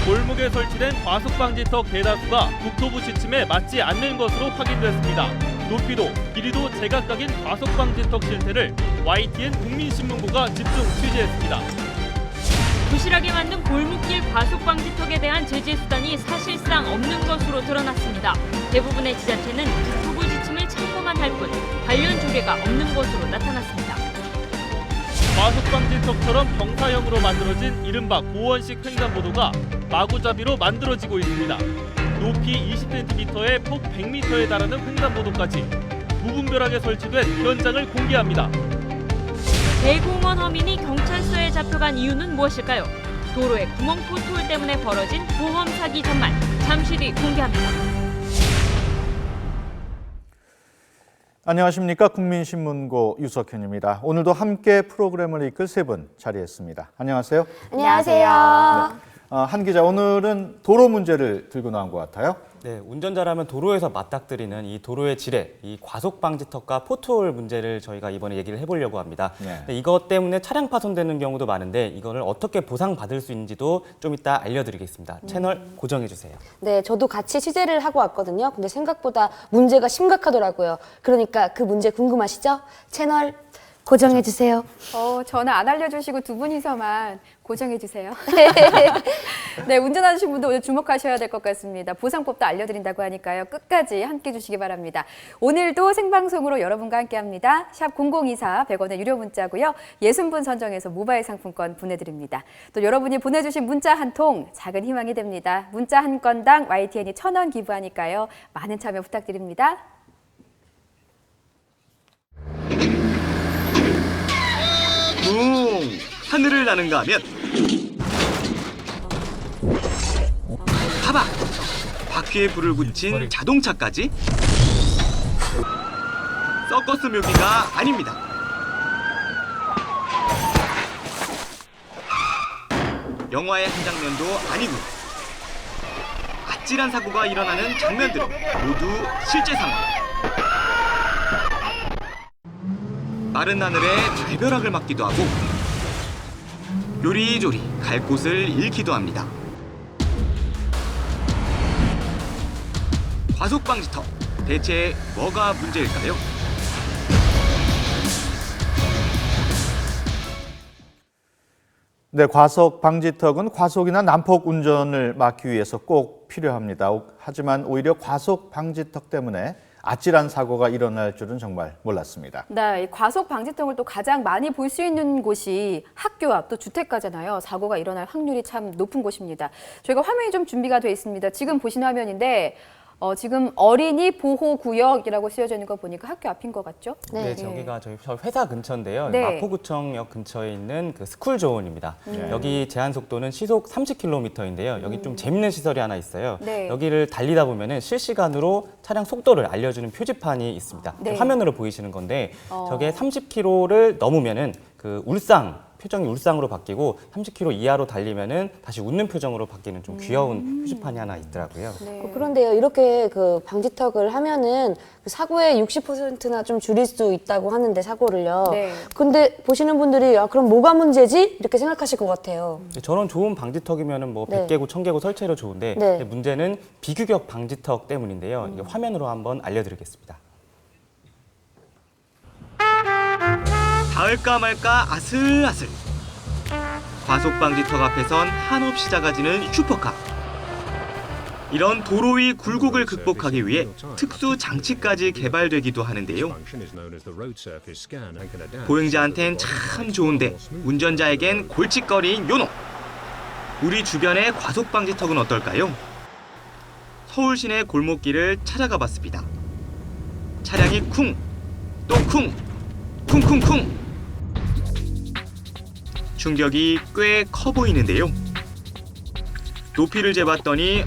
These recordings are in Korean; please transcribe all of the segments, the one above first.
골목에 설치된 과속방지턱 대다수가 국토부 지침에 맞지 않는 것으로 확인됐습니다. 높이도 길이도 제각각인 과속방지턱 실태를 YTN 국민신문고가 집중 취재했습니다. 부실하게 만든 골목길 과속방지턱에 대한 제재 수단이 사실상 없는 것으로 드러났습니다. 대부분의 지자체는 국토부 지침을 참고만 할 뿐 관련 조례가 없는 것으로 나타났습니다. 과속방지턱처럼 경사형으로 만들어진 이른바 고원식 횡단보도가 마구잡이로 만들어지고 있습니다. 높이 20cm에 폭 100m에 달하는 횡단보도까지 무분별하게 설치된 현장을 공개합니다. 대공원 허민이 경찰서에 잡혀간 이유는 무엇일까요? 도로에 구멍 포토홀 때문에 벌어진 보험 사기 전말 잠시 뒤 공개합니다. 안녕하십니까. 국민신문고 유석현입니다. 오늘도 함께 프로그램을 이끌 세 분 자리했습니다. 안녕하세요. 안녕하세요. 한 기자, 오늘은 도로 문제를 들고 나온 것 같아요. 네, 운전자라면 도로에서 맞닥뜨리는 이 도로의 지뢰, 이 과속방지턱과 포토홀 문제를 저희가 이번에 얘기를 해보려고 합니다. 네. 이것 때문에 차량 파손되는 경우도 많은데 이거를 어떻게 보상받을 수 있는지도 좀 이따 알려드리겠습니다. 채널 고정해주세요. 네, 저도 같이 취재를 하고 왔거든요. 근데 생각보다 문제가 심각하더라고요. 그러니까 그 문제 궁금하시죠? 채널 고정해주세요. 저는 안 알려주시고 두 분이서만 고정해주세요. 네, 운전하시는 분도 오늘 주목하셔야 될 것 같습니다. 보상법도 알려드린다고 하니까요. 끝까지 함께 해주시기 바랍니다. 오늘도 생방송으로 여러분과 함께합니다. 샵 0024 100원의 유료 문자고요. 60분 선정해서 모바일 상품권 보내드립니다. 또 여러분이 보내주신 문자 한 통 작은 희망이 됩니다. 문자 한 건당 YTN이 1,000원 기부하니까요. 많은 참여 부탁드립니다. 하늘을 나는가 하면 봐봐! 바퀴에 불을 붙인 자동차까지 서커스 묘기가 아닙니다. 영화의 한 장면도 아니고 아찔한 사고가 일어나는 장면들은 모두 실제 상황. 마른 하늘에 달벼락을 맞기도 하고 요리조리 갈 곳을 잃기도 합니다. 과속방지턱, 대체 뭐가 문제일까요? 네, 과속방지턱은 과속이나 난폭 운전을 막기 위해서 꼭 필요합니다. 하지만 오히려 과속방지턱 때문에 아찔한 사고가 일어날 줄은 정말 몰랐습니다. 네, 이 과속 방지턱을 또 가장 많이 볼 수 있는 곳이 학교 앞 또 주택가잖아요. 사고가 일어날 확률이 참 높은 곳입니다. 저희가 화면이 좀 준비가 되어 있습니다. 지금 보시는 화면인데 지금 어린이 보호구역이라고 쓰여져 있는 거 보니까 학교 앞인 것 같죠? 네, 저기가 저희 회사 근처인데요. 네. 마포구청역 근처에 있는 그 스쿨존입니다. 여기 제한 속도는 시속 30km인데요. 여기 좀 재밌는 시설이 하나 있어요. 네. 여기를 달리다 보면은 실시간으로 차량 속도를 알려주는 표지판이 있습니다. 네. 화면으로 보이시는 건데 저게 30km를 넘으면은 그 표정이 울상으로 바뀌고 30km 이하로 달리면은 다시 웃는 표정으로 바뀌는 좀 귀여운 표지판이 하나 있더라고요. 네. 그런데요, 이렇게 그 방지턱을 하면은 그 사고의 60%나 좀 줄일 수 있다고 하는데, 사고를요. 네. 근데 보시는 분들이 그럼 뭐가 문제지? 이렇게 생각하실 것 같아요. 저런 좋은 방지턱이면은 뭐 네. 100개고 1000개고 설치해도 좋은데 네. 문제는 비규격 방지턱 때문인데요. 이게 화면으로 한번 알려드리겠습니다. 닿을까 말까 아슬아슬. 과속방지턱 앞에선 한없이 작아지는 슈퍼카. 이런 도로 위 굴곡을 극복하기 위해 특수 장치까지 개발되기도 하는데요. 보행자한텐 참 좋은데 운전자에겐 골칫거리인 요놈. 우리 주변의 과속방지턱은 어떨까요? 서울 시내 골목길을 찾아가 봤습니다. 차량이 쿵, 또 쿵, 쿵쿵쿵. 충격이 꽤 커 보이는데요. 높이를 재봤더니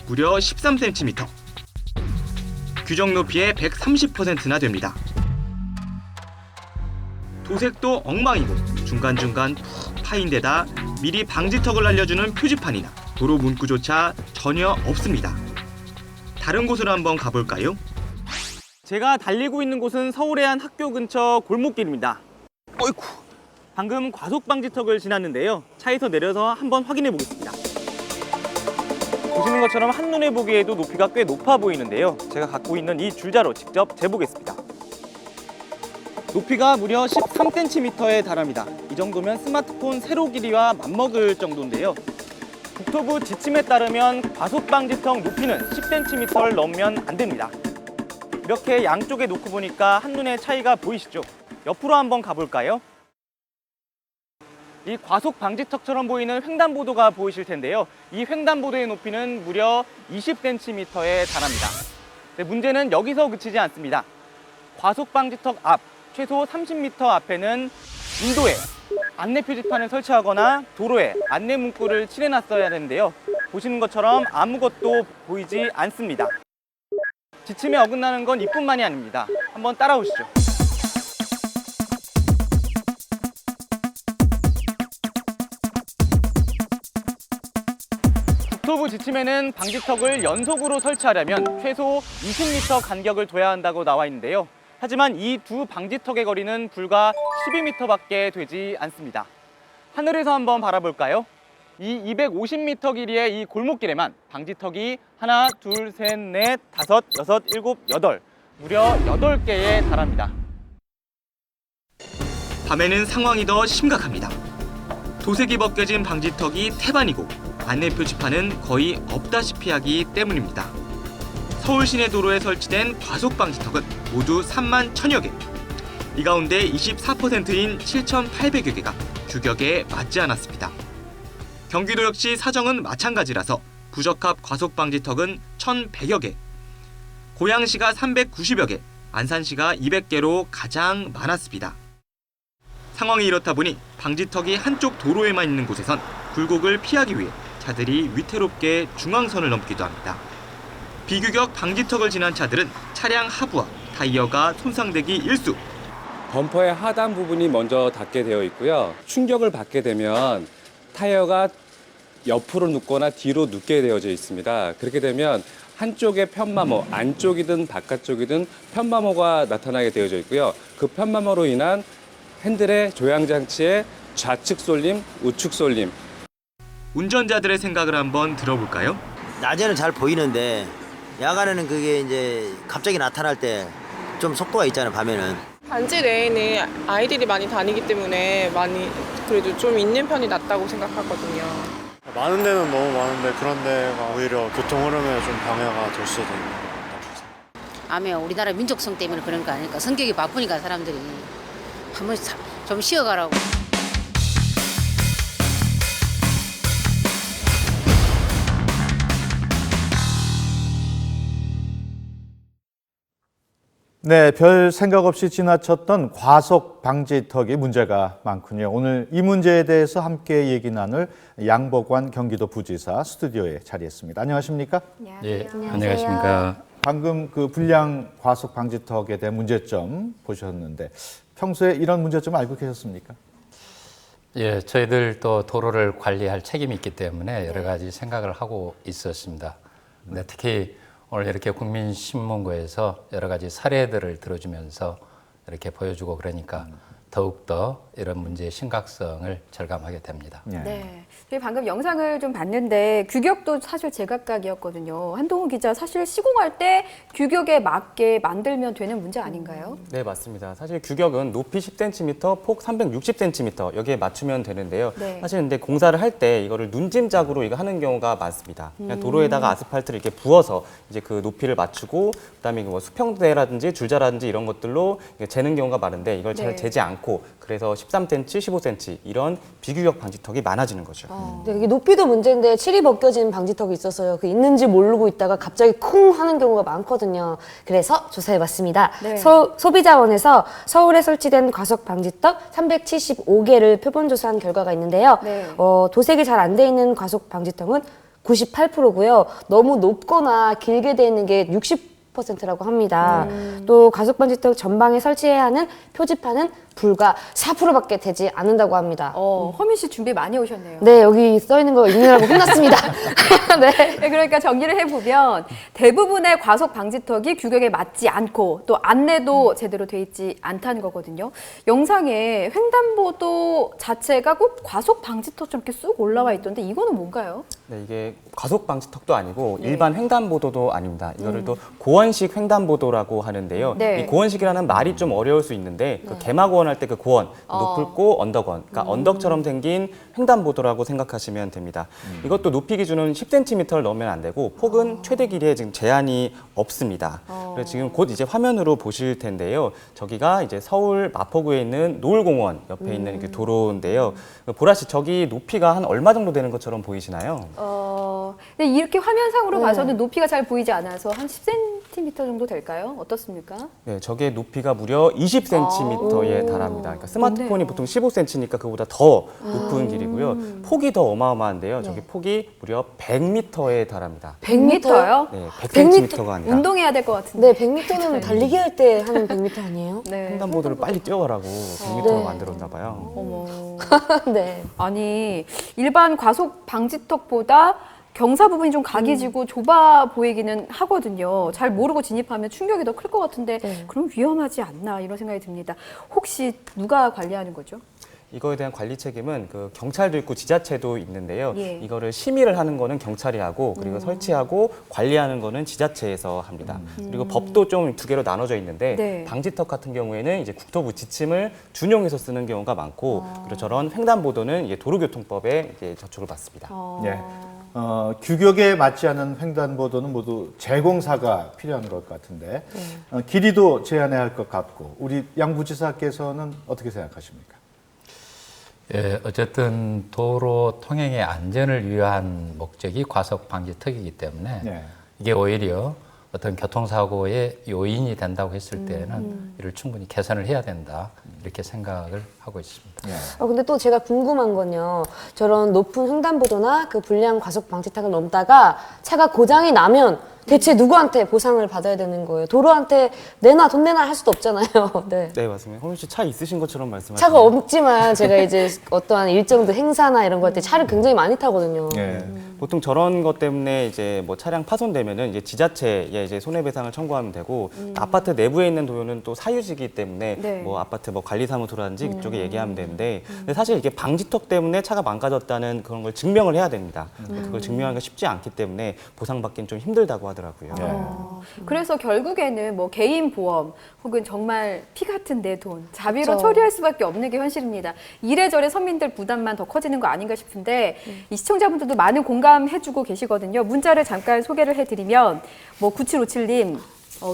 무려 13cm. 규정 높이의 130%나 됩니다. 도색도 엉망이고 중간중간 푹 파인 데다 미리 방지턱을 알려주는 표지판이나 도로 문구조차 전혀 없습니다. 다른 곳으로 한번 가볼까요? 제가 달리고 있는 곳은 서울의 한 학교 근처 골목길입니다. 어이쿠, 방금 과속방지턱을 지났는데요. 차에서 내려서 한번 확인해 보겠습니다. 보시는 것처럼 한눈에 보기에도 높이가 꽤 높아 보이는데요. 제가 갖고 있는 이 줄자로 직접 재보겠습니다. 높이가 무려 13cm에 달합니다. 이 정도면 스마트폰 세로 길이와 맞먹을 정도인데요. 국토부 지침에 따르면 과속방지턱 높이는 10cm를 넘으면 안 됩니다. 이렇게 양쪽에 놓고 보니까 한눈에 차이가 보이시죠? 옆으로 한번 가볼까요? 이 과속방지턱처럼 보이는 횡단보도가 보이실 텐데요. 이 횡단보도의 높이는 무려 20cm에 달합니다. 문제는 여기서 그치지 않습니다. 과속방지턱 앞 최소 30m 앞에는 인도에 안내 표지판을 설치하거나 도로에 안내 문구를 칠해놨어야 하는데요. 보시는 것처럼 아무것도 보이지 않습니다. 지침에 어긋나는 건 이뿐만이 아닙니다. 한번 따라오시죠. 국토부 지침에는 방지턱을 연속으로 설치하려면 최소 20m 간격을 둬야 한다고 나와 있는데요. 하지만 이 두 방지턱의 거리는 불과 12m밖에 되지 않습니다. 하늘에서 한번 바라볼까요? 이 250m 길이의 이 골목길에만 방지턱이 하나, 둘, 셋, 넷, 다섯, 여섯, 일곱, 여덟, 무려 8개에 달합니다. 밤에는 상황이 더 심각합니다. 도색이 벗겨진 방지턱이 태반이고 안내 표지판은 거의 없다시피 하기 때문입니다. 서울 시내 도로에 설치된 과속 방지턱은 모두 3만 1000여 개. 이 가운데 24%인 7,800여 개가 규격에 맞지 않았습니다. 경기도 역시 사정은 마찬가지라서 부적합 과속 방지턱은 1,100여 개. 고양시가 390여 개, 안산시가 200개로 가장 많았습니다. 상황이 이렇다 보니 방지턱이 한쪽 도로에만 있는 곳에선 굴곡을 피하기 위해 차들이 위태롭게 중앙선을 넘기도 합니다. 비규격 방지턱을 지난 차들은 차량 하부와 타이어가 손상되기 일쑤. 범퍼의 하단 부분이 먼저 닿게 되어 있고요. 충격을 받게 되면 타이어가 옆으로 눕거나 뒤로 눕게 되어져 있습니다. 그렇게 되면 한쪽에 편마모, 안쪽이든 바깥쪽이든 편마모가 나타나게 되어져 있고요. 그 편마모로 인한 핸들의 조향장치의 좌측 쏠림, 우측 쏠림. 운전자들의 생각을 한번 들어볼까요? 낮에는 잘 보이는데 야간에는 그게 이제 갑자기 나타날 때 좀 속도가 있잖아요, 밤에는. 단지 내에는 아이들이 많이 다니기 때문에 많이 그래도 좀 있는 편이 낫다고 생각하거든요. 많은 데는 너무 많은데 그런 데가 오히려 교통 흐름에 좀 방해가 될 수도 있는 것 같아요. 아마 우리나라 민족성 때문에 그런 거 아닐까. 성격이 바쁘니까 사람들이 한 번씩 좀 쉬어가라고. 네, 별 생각 없이 지나쳤던 과속 방지턱이 문제가 많군요. 오늘 이 문제에 대해서 함께 얘기 나눌 양복환 경기도 부지사 스튜디오에 자리했습니다. 안녕하십니까? 네, 안녕하십니까? 방금 그 불량 과속 방지턱에 대한 문제점 보셨는데 평소에 이런 문제점 알고 계셨습니까? 예, 저희들 또 도로를 관리할 책임이 있기 때문에 여러 가지 생각을 하고 있었습니다. 근데 특히 오늘 이렇게 국민신문고에서 여러 가지 사례들을 들어주면서 이렇게 보여주고 그러니까 더욱더 이런 문제의 심각성을 절감하게 됩니다. 네. 저희 방금 영상을 좀 봤는데 규격도 사실 제각각이었거든요. 한동훈 기자, 사실 시공할 때 규격에 맞게 만들면 되는 문제 아닌가요? 네, 맞습니다. 사실 규격은 높이 10cm, 폭 360cm 여기에 맞추면 되는데요. 네. 사실 근데 공사를 할 때 이거를 눈짐작으로 이거 하는 경우가 많습니다. 그냥 도로에다가 아스팔트를 이렇게 부어서 이제 그 높이를 맞추고 그다음에 뭐 수평대라든지 줄자라든지 이런 것들로 재는 경우가 많은데 이걸 잘 네. 재지 않고 그래서 13cm, 15cm 이런 비규격 방지턱이 많아지는 거죠. 네, 이게 높이도 문제인데 칠이 벗겨진 방지턱이 있어서요. 그 있는지 모르고 있다가 갑자기 쿵 하는 경우가 많거든요. 그래서 조사해봤습니다. 네. 소비자원에서 서울에 설치된 과속 방지턱 375개를 표본 조사한 결과가 있는데요. 네. 도색이 잘 안 돼 있는 과속 방지턱은 98%고요. 너무 높거나 길게 돼 있는 게 60%라고 합니다. 또 과속 방지턱 전방에 설치해야 하는 표지판은 불과 4%밖에 되지 않는다고 합니다. 허민 씨 준비 많이 오셨네요. 네, 여기 써 있는 거 읽느라고 혼났습니다. 네. 네, 그러니까 정리를 해보면 대부분의 과속 방지턱이 규격에 맞지 않고 또 안내도 제대로 돼 있지 않다는 거거든요. 영상에 횡단보도 자체가 꼭 과속 방지턱처럼 이렇게 쑥 올라와 있던데 이거는 뭔가요? 네, 이게 과속 방지턱도 아니고 네. 일반 횡단보도도 아닙니다. 이거를 또 고원식 횡단보도라고 하는데요. 네. 이 고원식이라는 말이 좀 어려울 수 있는데 그 개마고원 할 때 그 고원, 높을고 언덕원, 그러니까 언덕처럼 생긴 횡단보도라고 생각하시면 됩니다. 이것도 높이 기준은 10cm를 넘으면 안 되고 폭은 최대 길이에 지금 제한이 없습니다. 그래서 지금 곧 이제 화면으로 보실 텐데요. 저기가 이제 서울 마포구에 있는 노을공원 옆에 있는 그 도로인데요. 보라 씨, 저기 높이가 한 얼마 정도 되는 것처럼 보이시나요? 근데 이렇게 화면상으로 네. 봐서는 높이가 잘 보이지 않아서 한 10cm 정도 될까요? 어떻습니까? 네, 저게 높이가 무려 20cm에 달합니다. 그러니까 스마트폰이 좋네요. 보통 15cm니까 그보다 더 높은 길이고요. 폭이 더 어마어마한데요. 저기 폭이 무려 100m에 달합니다. 100m요? 네, 100cm가 아니라. 운동해야 될 것 같은데. 네, 100m는 달리기 할 때 하는 100m 아니에요? 네. 횡단보도를 빨리 뛰어가라고 100m로 네. 만들었나 봐요. 어머. 네. 아니, 일반 과속 방지턱보다 경사 부분이 좀 각이 지고 좁아 보이기는 하거든요. 잘 모르고 진입하면 충격이 더 클 것 같은데 네. 그럼 위험하지 않나 이런 생각이 듭니다. 혹시 누가 관리하는 거죠? 이거에 대한 관리 책임은 그 경찰도 있고 지자체도 있는데요. 예. 이거를 심의를 하는 거는 경찰이 하고 그리고 설치하고 관리하는 거는 지자체에서 합니다. 그리고 법도 좀 두 개로 나눠져 있는데 네. 방지턱 같은 경우에는 이제 국토부 지침을 준용해서 쓰는 경우가 많고 그리고 저런 횡단보도는 이제 도로교통법에 이제 저촉을 받습니다. 예. 규격에 맞지 않은 횡단보도는 모두 재공사가 필요한 것 같은데 길이도 제한해야 할 것 같고 우리 양 부지사께서는 어떻게 생각하십니까? 예, 어쨌든 도로 통행의 안전을 위한 목적이 과속 방지턱이기 때문에 네. 이게 오히려 어떤 교통사고의 요인이 된다고 했을 때는 이를 충분히 개선을 해야 된다 이렇게 생각을 하고 있습니다. 근데 또 제가 궁금한 건요. 저런 높은 횡단보도나 그 불량 과속 방지턱을 넘다가 차가 고장이 나면 대체 누구한테 보상을 받아야 되는 거예요? 도로한테 돈 내놔 할 수도 없잖아요. 네. 네, 맞습니다. 허민 씨 차 있으신 것처럼 말씀하시네요. 차가 없지만 제가 이제 어떠한 일정도 행사나 이런 거 할 때 차를 굉장히 많이 타거든요. 보통 저런 것 때문에 이제 뭐 차량 파손되면은 이제 지자체에 이제 손해배상을 청구하면 되고 아파트 내부에 있는 도로는 또 사유지기 때문에 네. 뭐 아파트 뭐 관리사무소라든지 그쪽에 얘기하면 되는데 근데 사실 이게 방지턱 때문에 차가 망가졌다는 그런 걸 증명을 해야 됩니다. 그걸 증명하기가 쉽지 않기 때문에 보상받기는 좀 힘들다고 하더라고요. 그래서 결국에는 뭐 개인 보험 혹은 정말 피 같은 내 돈 자비로 그쵸. 처리할 수밖에 없는 게 현실입니다. 이래저래 서민들 부담만 더 커지는 거 아닌가 싶은데 이 시청자분들도 많은 공감해주고 계시거든요. 문자를 잠깐 소개를 해드리면 뭐 9757님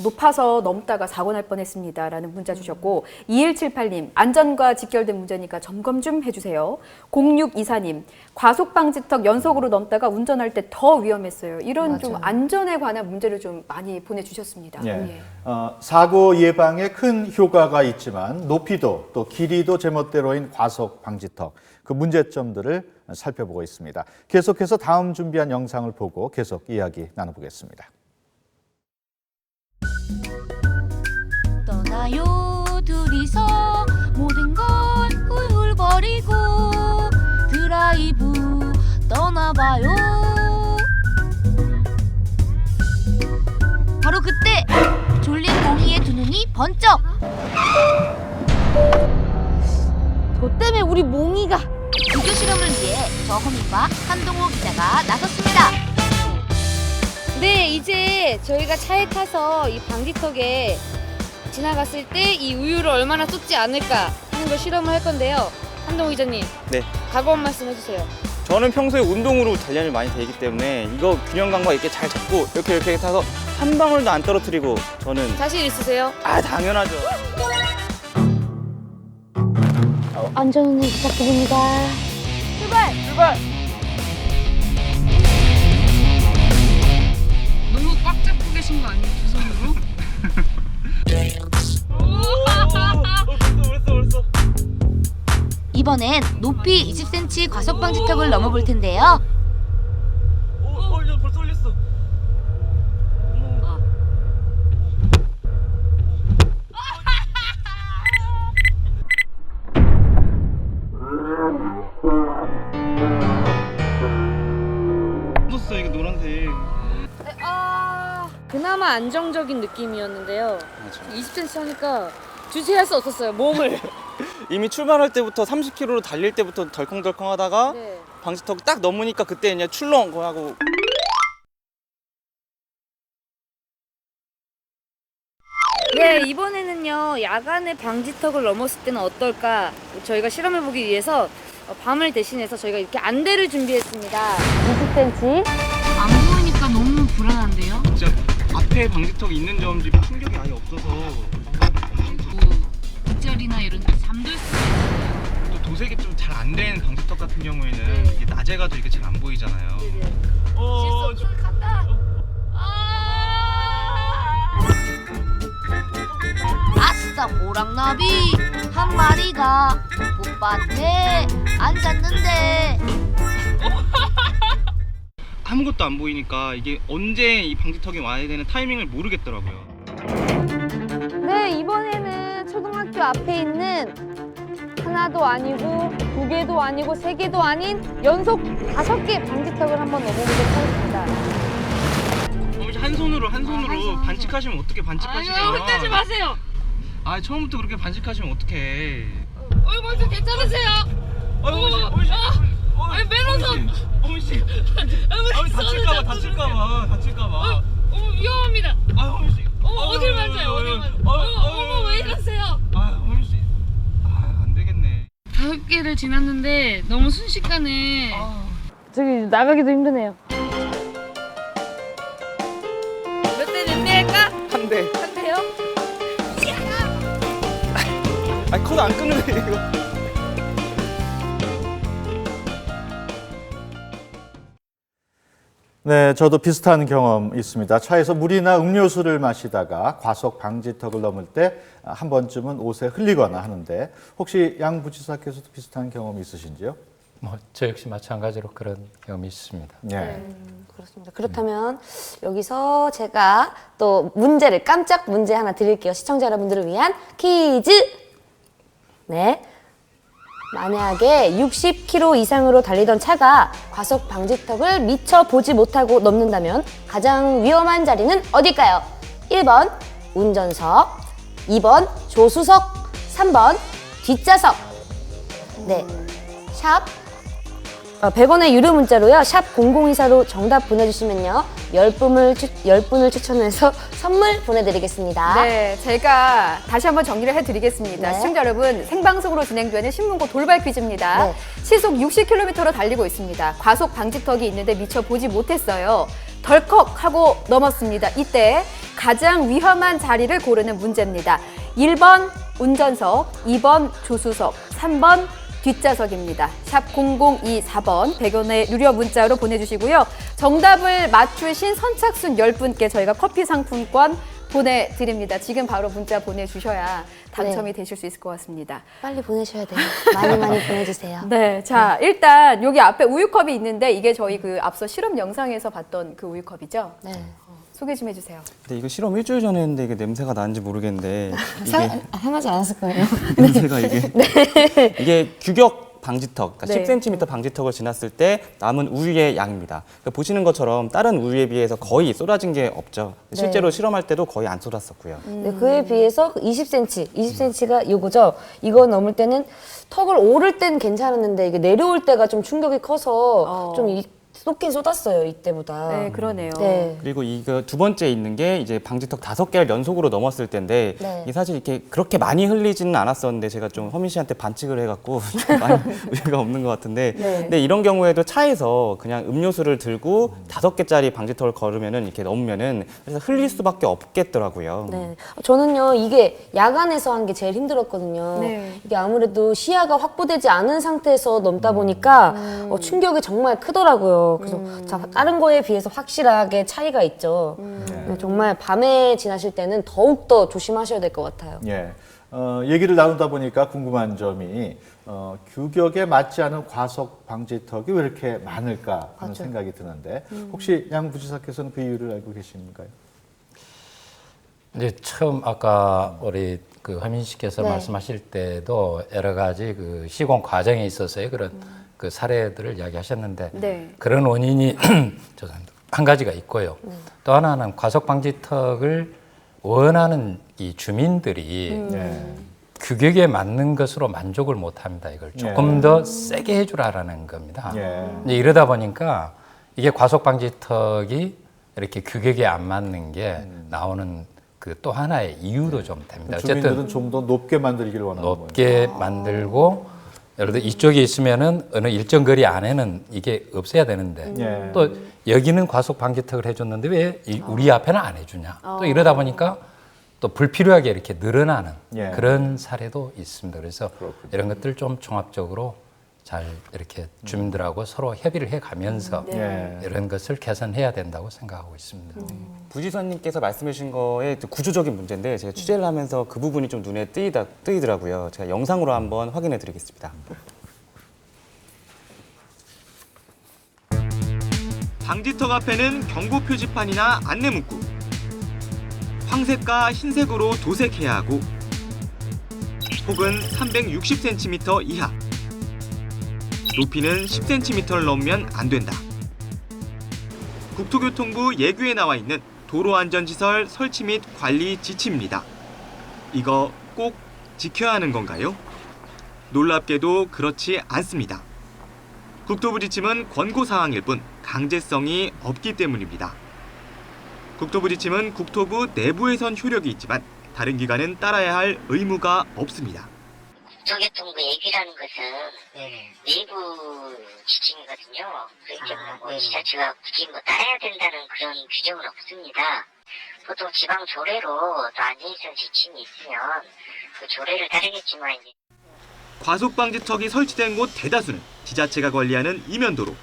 높아서 넘다가 사고 날 뻔했습니다. 라는 문자 주셨고 2178님 안전과 직결된 문제니까 점검 좀 해주세요. 0624님 과속방지턱 연속으로 넘다가 운전할 때 더 위험했어요. 이런 좀 안전에 관한 문제를 좀 많이 보내주셨습니다. 예. 사고 예방에 큰 효과가 있지만 높이도 또 길이도 제멋대로인 과속 방지턱 그 문제점들을 살펴보고 있습니다. 계속해서 다음 준비한 영상을 보고 계속 이야기 나눠보겠습니다. 떠나요 둘이서 모든 걸 훌훌거리고 드라이브 떠나봐요. 바로 그때 졸린 몽이의 두 눈이 번쩍. 너 때문에 우리 몽이가 구조 실험을 위해 저 허민과 한동호 기자가 나섰습니다. 네, 이제 저희가 차에 타서 이 방지턱에 지나갔을 때 이 우유를 얼마나 쏟지 않을까 하는 걸 실험을 할 건데요. 한동호 기자님, 네. 각오 한 말씀 해주세요. 저는 평소에 운동으로 단련이 많이 되기 때문에 이거 균형 감각 이렇게 잘 잡고 이렇게 타서 한 방울도 안 떨어뜨리고 저는 자신 있으세요? 당연하죠. 안전운행 부탁드립니다. 출발! 너무 꽉 잡고 계신 거 아니에요? 두 손으로? 이번엔 높이 20cm 과속 방지턱을 넘어볼 텐데요. 벌써 올렸어. 사실. 그나마 안정적인 느낌이었는데요. 20cm 하니까 주체할 수 없었어요, 몸을. 이미 출발할 때부터 30km로 달릴 때부터 덜컹덜컹 하다가 네. 방지턱 딱 넘으니까 그때 그냥 출렁하고. 네, 이번에는요, 야간에 방지턱을 넘었을 때는 어떨까 저희가 실험해보기 위해서 밤을 대신해서 저희가 이렇게 안대를 준비했습니다. 20cm. 안 보이니까 너무 불안한데요? 진짜 앞에 방지턱이 있는 점들이 충격이 아예 없어서. 빗자리나 이런 데 잠들 수 있어요. 또 도색이 좀 잘 안 된 방지턱 같은 경우에는 이게 낮에 가도 이게 잘 안 보이잖아요. 간다. 아싸 호랑나비 한 마리가 꽃밭에 앉았는데 아무것도 안 보이니까 이게 언제 이 방지턱이 와야 되는 타이밍을 모르겠더라고요. 네, 이번에는 초등학교 앞에 있는 하나도 아니고 2개도 아니고 3개도 아닌 연속 5개 방지턱을 한번 넘어보도록 하겠습니다. 한 손으로 반칙하시면 어떻게 반칙하시면? 아니요, 혼내지 마세요. 아 처음부터 그렇게 반칙하시면 어떡해? 먼저 괜찮으세요? 아니 맨손. 어머씨, 다칠까봐. 위험합니다. 어머씨. 어딜 만져요? 어딜 만져? 어머 왜 이러세요? 어머씨. 안 되겠네. 5개를 지났는데 너무 순식간에 저기 나가기도 힘드네요. 몇 대 할까? 한 대. 한 대요? 아니 코드 안 끊으네 이거. 네, 저도 비슷한 경험 있습니다. 차에서 물이나 음료수를 마시다가 과속 방지턱을 넘을 때 한 번쯤은 옷에 흘리거나 하는데 혹시 양 부지사께서도 비슷한 경험 있으신지요? 저 역시 마찬가지로 그런 경험이 있습니다. 네. 그렇습니다. 그렇다면 여기서 제가 또 깜짝 문제 하나 드릴게요. 시청자 여러분들을 위한 퀴즈! 네. 만약에 60km 이상으로 달리던 차가 과속 방지턱을 미처 보지 못하고 넘는다면 가장 위험한 자리는 어딜까요? 1번 운전석, 2번 조수석, 3번 뒷좌석. 네. 샵 100원의 유료 문자로요. 샵 0024로 정답 보내주시면요. 10분을 추천해서 선물 보내드리겠습니다. 네, 제가 다시 한번 정리를 해드리겠습니다. 네. 시청자 여러분, 생방송으로 진행되는 신문고 돌발 퀴즈입니다. 네. 시속 60km로 달리고 있습니다. 과속 방지턱이 있는데 미처 보지 못했어요. 덜컥 하고 넘었습니다. 이때 가장 위험한 자리를 고르는 문제입니다. 1번 운전석, 2번 조수석, 3번 뒷좌석입니다. 샵 0024번 100원의 유료 문자로 보내주시고요. 정답을 맞추신 선착순 10분께 저희가 커피 상품권 보내드립니다. 지금 바로 문자 보내주셔야 당첨이 되실 수 있을 것 같습니다. 빨리 보내셔야 돼요. 많이 보내주세요. 네, 자 일단 여기 앞에 우유컵이 있는데 이게 저희 그 앞서 실험 영상에서 봤던 그 우유컵이죠? 네. 소개 좀 해주세요. 근데 이거 실험 일주일 전에 했는데 이게 냄새가 나는지 모르겠는데 이게 상하지 않았을 거예요. 냄새가 이게 규격 방지턱, 그러니까 네. 10cm 방지턱을 지났을 때 남은 우유의 양입니다. 그러니까 보시는 것처럼 다른 우유에 비해서 거의 쏟아진 게 없죠. 실제로 실험할 때도 거의 안 쏟았었고요. 네, 그에 비해서 20cm가 이거죠. 이거 넘을 때는 턱을 오를 땐 괜찮았는데 이게 내려올 때가 좀 충격이 커서 좀 쏟긴 쏟았어요, 이때보다. 네, 그러네요. 네. 그리고 이거 두 번째 있는 게 이제 방지턱 5개를 연속으로 넘었을 때인데 네. 이게 사실 이렇게 그렇게 많이 흘리지는 않았었는데 제가 좀 허민 씨한테 반칙을 해갖고 좀 많이 우유가 없는 것 같은데 네. 근데 이런 경우에도 차에서 그냥 음료수를 들고 5개짜리 방지턱을 걸으면은 이렇게 넘으면은 그래서 흘릴 수밖에 없겠더라고요. 네. 저는요, 이게 야간에서 한 게 제일 힘들었거든요. 네. 이게 아무래도 시야가 확보되지 않은 상태에서 넘다 보니까 충격이 정말 크더라고요. 그래서 다른 거에 비해서 확실하게 차이가 있죠. 네, 정말 밤에 지나실 때는 더욱더 조심하셔야 될 것 같아요. 예. 얘기를 나누다 보니까 궁금한 점이 규격에 맞지 않은 과속 방지턱이 왜 이렇게 많을까 하는 생각이 드는데 혹시 양 부지사께서는 그 이유를 알고 계십니까요? 이제 처음 아까 우리 그 허민 씨께서 네. 말씀하실 때도 여러 가지 그 시공 과정에 있어서의 그런 그 사례들을 이야기하셨는데 네. 그런 원인이 죄송합니다. 한 가지가 있고요. 또 하나는 과속 방지턱을 원하는 이 주민들이 규격에 맞는 것으로 만족을 못합니다. 이걸 조금 더 세게 해주라라는 겁니다. 이제 이러다 보니까 이게 과속 방지턱이 이렇게 규격에 안 맞는 게 나오는 그 또 하나의 이유도 좀 됩니다. 주민들은 좀 더 높게 만들기를 원하는 거예요. 높게 만들고 예를 들어 이쪽에 있으면은 어느 일정 거리 안에는 이게 없어야 되는데 또 여기는 과속 방지턱을 해줬는데 왜 우리 앞에는 안 해주냐. 또 이러다 보니까 또 불필요하게 이렇게 늘어나는 그런 사례도 있습니다. 그래서 이런 것들 좀 종합적으로 잘 이렇게 주민들하고 서로 협의를 해가면서 이런 것을 개선해야 된다고 생각하고 있습니다. 부지사님께서 말씀해 주신 거에 구조적인 문제인데 제가 취재를 하면서 그 부분이 좀 눈에 뜨이더라고요. 제가 영상으로 한번 확인해 드리겠습니다. 방지턱 앞에는 경고 표지판이나 안내 문구, 황색과 흰색으로 도색해야 하고 폭은 360cm 이하, 높이는 10cm를 넘으면 안 된다. 국토교통부 예규에 나와 있는 도로안전시설 설치 및 관리 지침입니다. 이거 꼭 지켜야 하는 건가요? 놀랍게도 그렇지 않습니다. 국토부 지침은 권고사항일 뿐 강제성이 없기 때문입니다. 국토부 지침은 국토부 내부에선 효력이 있지만 다른 기관은 따라야 할 의무가 없습니다. 국토교통부 예규라는 것은 내부 지침이거든요. 그렇기 때문에 뭐 지자체가 굳이 뭐 따라야 된다는 그런 규정은 없습니다. 보통 지방 조례로 또 안전시설 지침이 있으면 그 조례를 따르겠지만 이제 과속방지턱이 설치된 곳 대다수는 지자체가 관리하는 이면도로.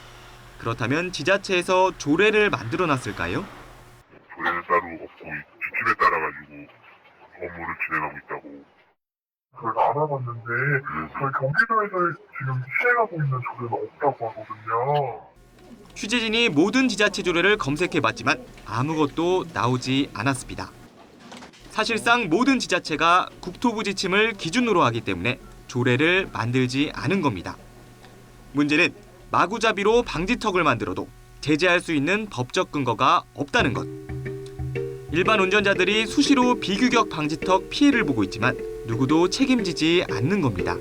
그렇다면 지자체에서 조례를 만들어놨을까요? 조례는 따로 없고 지침에 따라가지고 업무를 진행하고 있다고. 저희가 알아봤는데 저희 경기도에서 지금 시행하고 있는 조례는 없다고 하거든요. 취재진이 모든 지자체 조례를 검색해봤지만 아무것도 나오지 않았습니다. 사실상 모든 지자체가 국토부 지침을 기준으로 하기 때문에 조례를 만들지 않은 겁니다. 문제는 마구잡이로 방지턱을 만들어도 제재할 수 있는 법적 근거가 없다는 것. 일반 운전자들이 수시로 비규격 방지턱 피해를 보고 있지만 누구도 책임지지 않는 겁니다.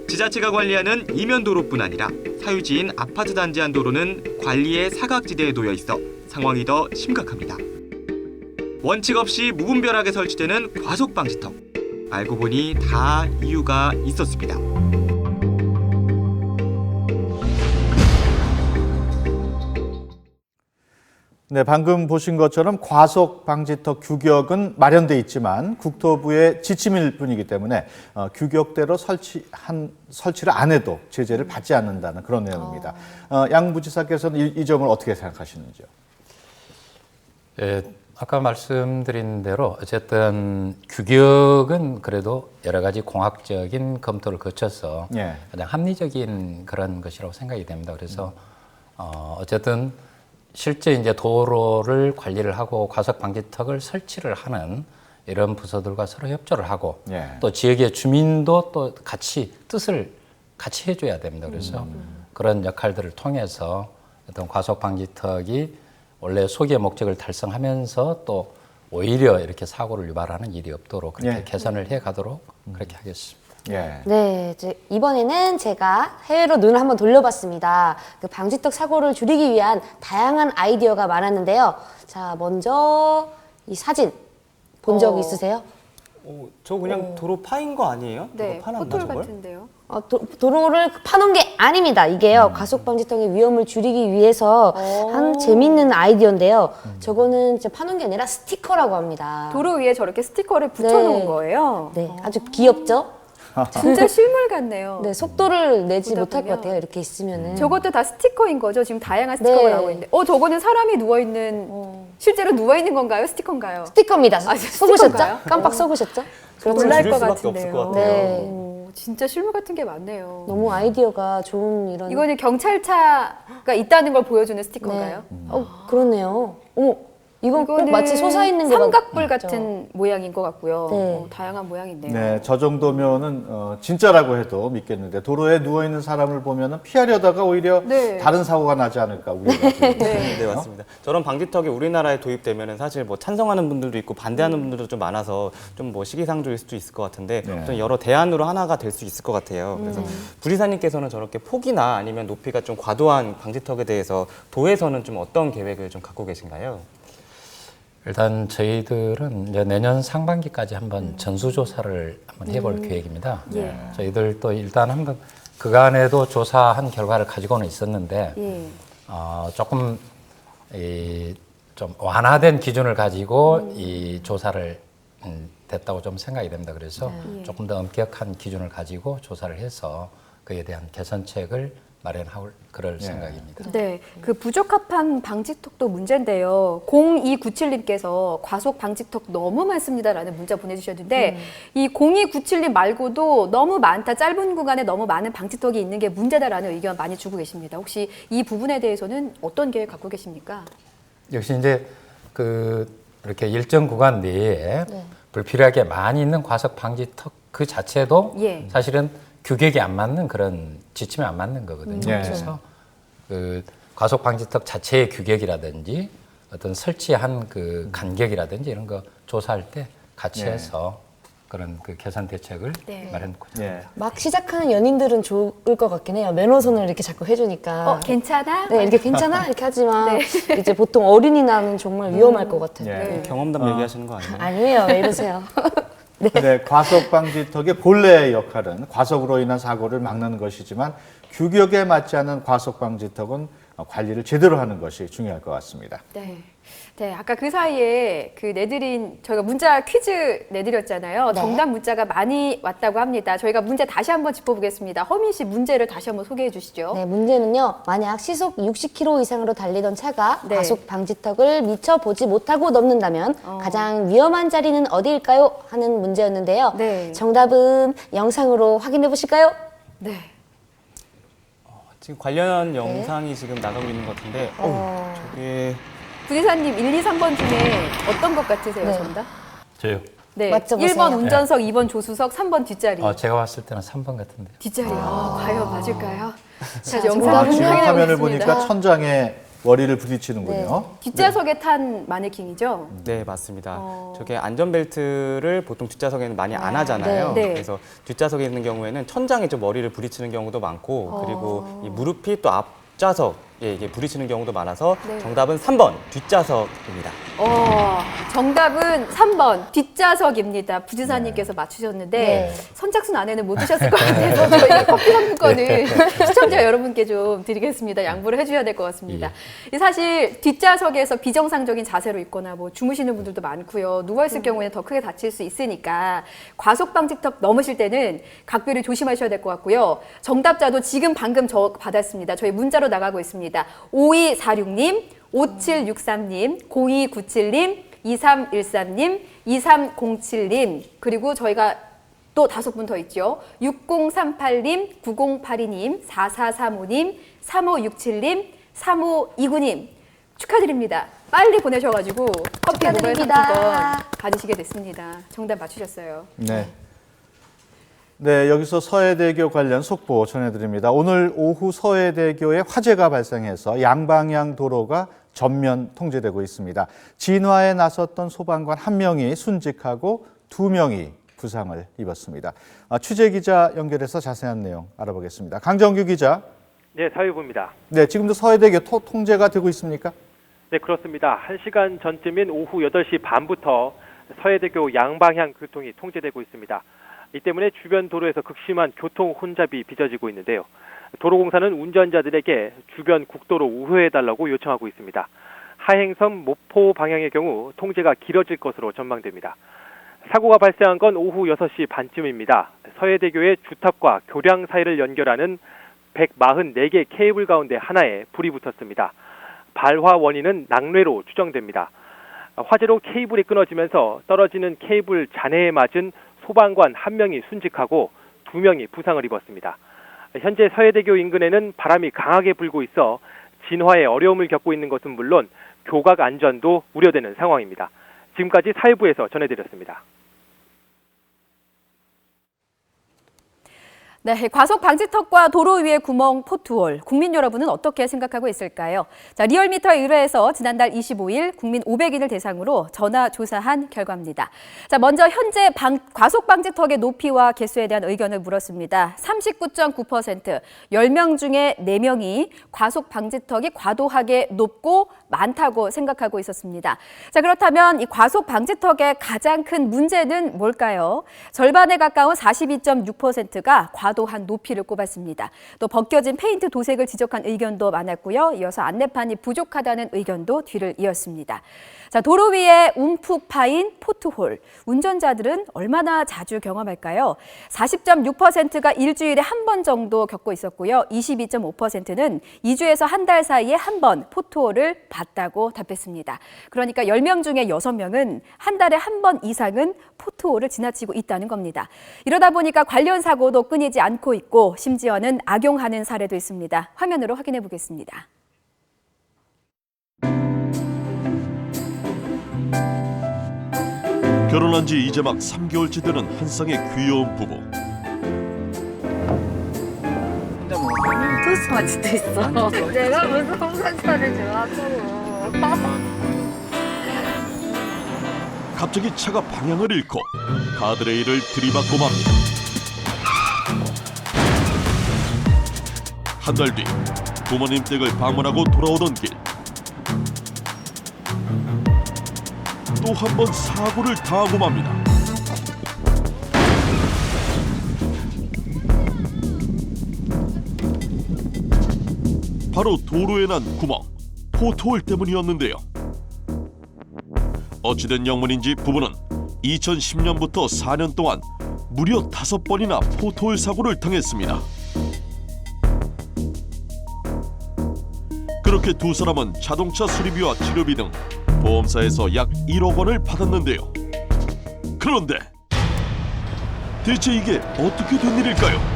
지자체가 관리하는 이면도로뿐 아니라 사유지인 아파트 단지 안 도로는 관리의 사각지대에 놓여 있어 상황이 더 심각합니다. 원칙 없이 무분별하게 설치되는 과속 방지턱. 알고 보니 다 이유가 있었습니다. 네, 방금 보신 것처럼 과속 방지턱 규격은 마련돼 있지만 국토부의 지침일 뿐이기 때문에 규격대로 설치를 안 해도 제재를 받지 않는다는 그런 내용입니다. 양 부지사께서는 이 점을 어떻게 생각하시는지요? 예, 아까 말씀드린 대로 어쨌든 규격은 그래도 여러 가지 공학적인 검토를 거쳐서 가장 합리적인 그런 것이라고 생각이 됩니다. 그래서 어쨌든 실제 이제 도로를 관리를 하고 과속 방지턱을 설치를 하는 이런 부서들과 서로 협조를 하고 또 지역의 주민도 또 같이 뜻을 같이 해줘야 됩니다. 그래서 그런 역할들을 통해서 어떤 과속 방지턱이 원래 소기의 목적을 달성하면서 또 오히려 이렇게 사고를 유발하는 일이 없도록 그렇게 개선을 해가도록 그렇게 하겠습니다. 네, 이제 이번에는 제가 해외로 눈을 한번 돌려봤습니다. 그 방지턱 사고를 줄이기 위한 다양한 아이디어가 많았는데요. 자, 먼저 이 사진 본 적 있으세요? 저 그냥 도로 파인 거 아니에요? 네, 파놨나, 포톨 저걸? 같은데요. 도로를 파놓은 게 아닙니다. 이게요, 과속 방지턱의 위험을 줄이기 위해서 한 재밌는 아이디어인데요. 저거는 진짜 파놓은 게 아니라 스티커라고 합니다. 도로 위에 저렇게 스티커를 붙여놓은 거예요. 네, 아주 귀엽죠? 진짜 실물 같네요. 네, 속도를 내지 못할 것 같아요. 이렇게 있으면은. 저것도 다 스티커인 거죠? 지금 다양한 스티커가 나오고 있는데. 저거는 사람이 누워있는, 실제로 누워있는 건가요? 스티커인가요? 스티커입니다. 속으셨죠? 스티커인가요? 깜빡 속으셨죠? 놀랄 것 수밖에 없을 것 같은데요. 네. 진짜 실물 같은 게 많네요. 너무 아이디어가 좋은 이런. 이거는 경찰차가 있다는 걸 보여주는 스티커인가요? 그렇네요. 어머, 이건 꼭 이거는 마치 솟아있는 것 삼각불 같죠. 같은 모양인 것 같고요. 네. 다양한 모양인데요. 네, 저 정도면은 진짜라고 해도 믿겠는데 도로에 누워 있는 사람을 보면은 피하려다가 오히려 네. 다른 사고가 나지 않을까 우려가 됩니다. 네, 맞습니다. 저런 방지턱이 우리나라에 도입되면 사실 뭐 찬성하는 분들도 있고 반대하는 분들도 좀 많아서 좀 뭐 시기상조일 수도 있을 것 같은데 어떤 여러 대안으로 하나가 될 수 있을 것 같아요. 그래서 부지사님께서는 저렇게 폭이나 아니면 높이가 좀 과도한 방지턱에 대해서 도에서는 좀 어떤 계획을 좀 갖고 계신가요? 일단 저희들은 이제 내년 상반기까지 한번 전수조사를 한번 해볼 계획입니다. 예. 저희들도 일단 한번 그간에도 조사한 결과를 가지고는 있었는데 예. 조금 좀 완화된 기준을 가지고 이 조사를 됐다고 좀 생각이 됩니다. 그래서 조금 더 엄격한 기준을 가지고 조사를 해서 그에 대한 개선책을 마련할 그럴 생각입니다. 네, 그 부적합한 방지턱도 문제인데요. 0297님께서 과속 방지턱 너무 많습니다라는 문자 보내주셨는데 이 0297님 말고도 너무 많다, 짧은 구간에 너무 많은 방지턱이 있는 게 문제다라는 의견 많이 주고 계십니다. 혹시 이 부분에 대해서는 어떤 계획 갖고 계십니까? 역시 이제 이렇게 일정 구간 내에 불필요하게 많이 있는 과속 방지턱 그 자체도 예. 사실은 규격이 안 맞는 그런 지침에 안 맞는 거거든요. 그래서 그 과속 방지턱 자체의 규격이라든지 어떤 설치한 그 간격이라든지 이런 거 조사할 때 같이 해서 그런 그 개선 대책을 마련하고자 합니다. 막 시작하는 연인들은 좋을 것 같긴 해요. 맨호선을 이렇게 자꾸 해주니까. 괜찮아? 네, 이렇게 괜찮아? 이렇게 하지만 이제 보통 어린이날은 정말 위험할 것 같아요. 네. 경험담 얘기하시는 거 아니에요? 아니에요. 왜 이러세요? 네, 과속 방지턱의 본래의 역할은 과속으로 인한 사고를 막는 것이지만 규격에 맞지 않은 과속 방지턱은 관리를 제대로 하는 것이 중요할 것 같습니다. 네. 네, 아까 그 사이에 내드린 저희가 문자 퀴즈 내드렸잖아요. 네. 정답 문자가 많이 왔다고 합니다. 저희가 문제 다시 한번 짚어보겠습니다. 허민 씨 문제를 다시 한번 소개해 주시죠. 네, 문제는요. 만약 시속 60km 이상으로 달리던 차가 과속 방지턱을 미처 보지 못하고 넘는다면 가장 위험한 자리는 어디일까요? 하는 문제였는데요. 정답은 영상으로 확인해 보실까요? 네. 지금 관련 영상이 지금 나가고 있는 것 같은데 저게 부지사님 1, 2, 3번 중에 어떤 것 같으세요, 정답? 저요? 네. 맞춰보세요. 1번 운전석, 2번 조수석, 3번 뒷자리. 제가 봤을 때는 3번 같은데요. 뒷자리. 과연 맞을까요? 자, 지금 영상을 화면을 확인해 보니까 보겠습니다. 천장에 머리를 부딪히는군요. 뒷좌석에 탄 마네킹이죠? 네, 맞습니다. 저게 안전벨트를 보통 뒷좌석에는 많이 안 하잖아요. 네. 그래서 뒷좌석에 있는 경우에는 천장에 좀 머리를 부딪히는 경우도 많고 그리고 이 무릎이 또 앞좌석에 이게 부딪히는 경우도 많아서 정답은 3번 뒷좌석입니다. 정답은 3번 뒷좌석입니다. 부지사님께서 맞추셨는데 선착순 안에는 못 드셨을 것 같아서 저희가 커피 상품권을 시청자 여러분께 좀 드리겠습니다. 양보를 해주셔야 될 것 같습니다. 사실 뒷좌석에서 비정상적인 자세로 있거나 뭐 주무시는 분들도 많고요. 누워있을 경우에는 더 크게 다칠 수 있으니까 과속 방지턱 넘으실 때는 각별히 조심하셔야 될 것 같고요. 정답자도 지금 방금 저 받았습니다. 저희 문자로 나가고 있습니다. 5246님, 5763님, 0297님, 2313님, 2307님, 그리고 저희가 또 5분 더 있죠. 6038님, 9082님, 4435님, 3567님, 3529님 축하드립니다. 빨리 보내셔가지고 커피 모바일 상품권 받으시게 됐습니다. 정답 맞추셨어요. 네, 여기서 서해대교 관련 속보 전해드립니다. 오늘 오후 서해대교에 화재가 발생해서 양방향 도로가 전면 통제되고 있습니다. 진화에 나섰던 소방관 1명이 순직하고 2명이 부상을 입었습니다. 취재기자 연결해서 자세한 내용 알아보겠습니다. 강정규 기자. 네, 사회부입니다. 네, 지금도 서해대교 통제가 되고 있습니까? 네, 그렇습니다. 1시간 전쯤인 오후 8시 반부터 서해대교 양방향 교통이 통제되고 있습니다. 이 때문에 주변 도로에서 극심한 교통 혼잡이 빚어지고 있는데요. 도로공사는 운전자들에게 주변 국도로 우회해달라고 요청하고 있습니다. 하행섬 목포 방향의 경우 통제가 길어질 것으로 전망됩니다. 사고가 발생한 건 오후 6시 반쯤입니다. 서해대교의 주탑과 교량 사이를 연결하는 144개 케이블 가운데 하나에 불이 붙었습니다. 발화 원인은 낙뢰로 추정됩니다. 화재로 케이블이 끊어지면서 떨어지는 케이블 잔해에 맞은 소방관 1명이 순직하고 2명이 부상을 입었습니다. 현재 서해대교 인근에는 바람이 강하게 불고 있어 진화에 어려움을 겪고 있는 것은 물론 교각 안전도 우려되는 상황입니다. 지금까지 사회부에서 전해드렸습니다. 네, 과속 방지턱과 도로 위의 구멍 포트홀, 국민 여러분은 어떻게 생각하고 있을까요? 자, 리얼미터 1회에서 지난달 25일 국민 500인을 대상으로 전화 조사한 결과입니다. 자, 먼저 현재 과속 방지턱의 높이와 개수에 대한 의견을 물었습니다. 39.9%, 10명 중에 4명이 과속 방지턱이 과도하게 높고 많다고 생각하고 있었습니다. 자, 그렇다면 이 과속 방지턱의 가장 큰 문제는 뭘까요? 절반에 가까운 42.6%가 과도한 높이를 꼽았습니다. 또 벗겨진 페인트 도색을 지적한 의견도 많았고요. 이어서 안내판이 부족하다는 의견도 뒤를 이었습니다. 자, 도로 위에 움푹 파인 포트홀, 운전자들은 얼마나 자주 경험할까요? 40.6%가 일주일에 한 번 정도 겪고 있었고요. 22.5%는 2주에서 한 달 사이에 한 번 포트홀을 봤다고 답했습니다. 그러니까 10명 중에 6명은 한 달에 한 번 이상은 포트홀을 지나치고 있다는 겁니다. 이러다 보니까 관련 사고도 끊이지 않고 있고 심지어는 악용하는 사례도 있습니다. 화면으로 확인해 보겠습니다. 결혼한 지 이제 막 3개월째 되는 한 쌍의 귀여운 부부. 토스트 맛집도 있어. 내가 무슨 홍삼차를 좋아하잖아. 갑자기 차가 방향을 잃고 가드레일을 들이받고 맙니다. 한 달 뒤 부모님 댁을 방문하고 돌아오던 길. 또 한 번 사고를 당하고 맙니다. 바로 도로에 난 구멍, 포트홀 때문이었는데요. 어찌된 영문인지 부부는 2010년부터 4년 동안 무려 5번이나 포트홀 사고를 당했습니다. 그렇게 두 사람은 자동차 수리비와 치료비 등 보험사에서 약 1억 원을 받았는데요. 그런데 대체 이게 어떻게 된 일일까요?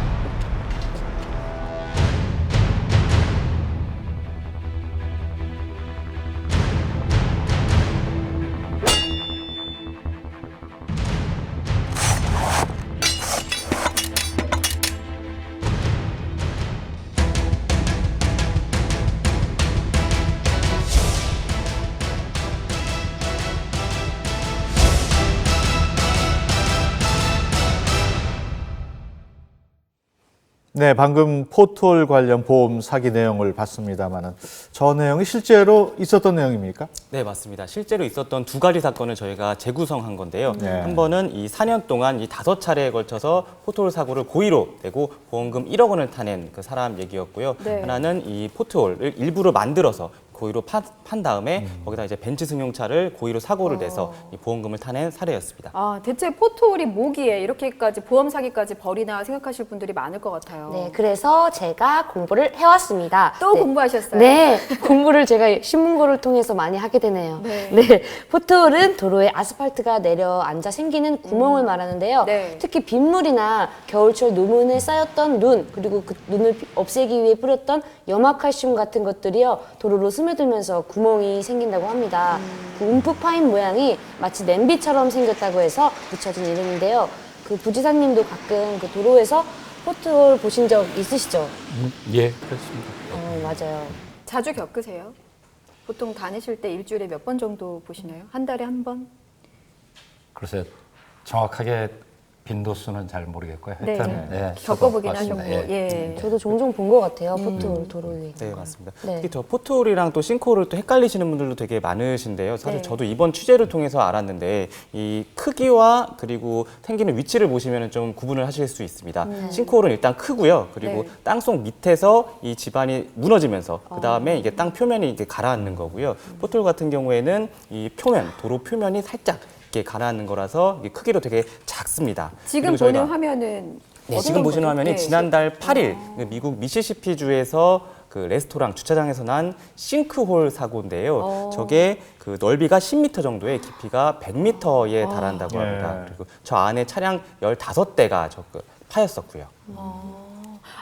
네, 방금 포트홀 관련 보험 사기 내용을 봤습니다만은 저 내용이 실제로 있었던 내용입니까? 네, 맞습니다. 실제로 있었던 두 가지 사건을 저희가 재구성한 건데요. 네. 한 번은 이 4년 동안 이 5차례에 걸쳐서 포트홀 사고를 고의로 내고 보험금 1억 원을 타낸 그 사람 얘기였고요. 네. 하나는 이 포트홀을 일부러 만들어서 고의로 판 다음에 거기다 이제 벤츠 승용차를 고의로 사고를 내서 이 보험금을 타낸 사례였습니다. 아, 대체 포트홀이 뭐기에 이렇게까지 보험 사기까지 벌이나 생각하실 분들이 많을 것 같아요. 네, 그래서 제가 공부를 해왔습니다. 또 공부하셨어요? 네, 공부를 제가 신문고를 통해서 많이 하게 되네요. 네. 포트홀은 도로에 아스팔트가 내려앉아 생기는 구멍을 말하는데요. 네. 특히 빗물이나 겨울철 눈에 쌓였던 눈, 그리고 그 눈을 없애기 위해 뿌렸던 염화칼슘 같은 것들이요, 도로로 스며들면서 구멍이 생긴다고 합니다. 그 움푹 파인 모양이 마치 냄비처럼 생겼다고 해서 붙여진 이름인데요. 그 부지사님도 가끔 그 도로에서 포트홀 보신 적 있으시죠? 예, 그렇습니다. 맞아요. 자주 겪으세요? 보통 다니실 때 일주일에 몇 번 정도 보시나요? 한 달에 한 번? 글쎄 정확하게 빈도수는 잘 모르겠고요. 네. 하여튼 네, 겪어보긴 봤습니다. 하셨고. 예. 저도 종종 본 것 같아요. 포트홀 도로 위에. 네, 맞습니다. 네. 특히 저 포트홀이랑 또 싱크홀을 또 헷갈리시는 분들도 되게 많으신데요. 사실 네. 저도 이번 취재를 통해서 알았는데 이 크기와 그리고 생기는 위치를 보시면 좀 구분을 하실 수 있습니다. 싱크홀은 일단 크고요. 그리고 네. 땅속 밑에서 이 지반이 무너지면서 그 다음에 이게 땅 표면이 이렇게 가라앉는 거고요. 포트홀 같은 경우에는 이 표면, 도로 표면이 살짝 이렇게 가라앉는 거라서 이게 크기로 되게 작습니다. 지금 그리고 보는 저희가 화면은 네, 어떤 지금 보시는 거죠? 화면이 네. 지난달 8일 미국 미시시피주에서 그 레스토랑 주차장에서 난 싱크홀 사고인데요. 저게 그 넓이가 10m 정도에 깊이가 100m에 달한다고 합니다. 그리고 저 안에 차량 15대가 파였었고요.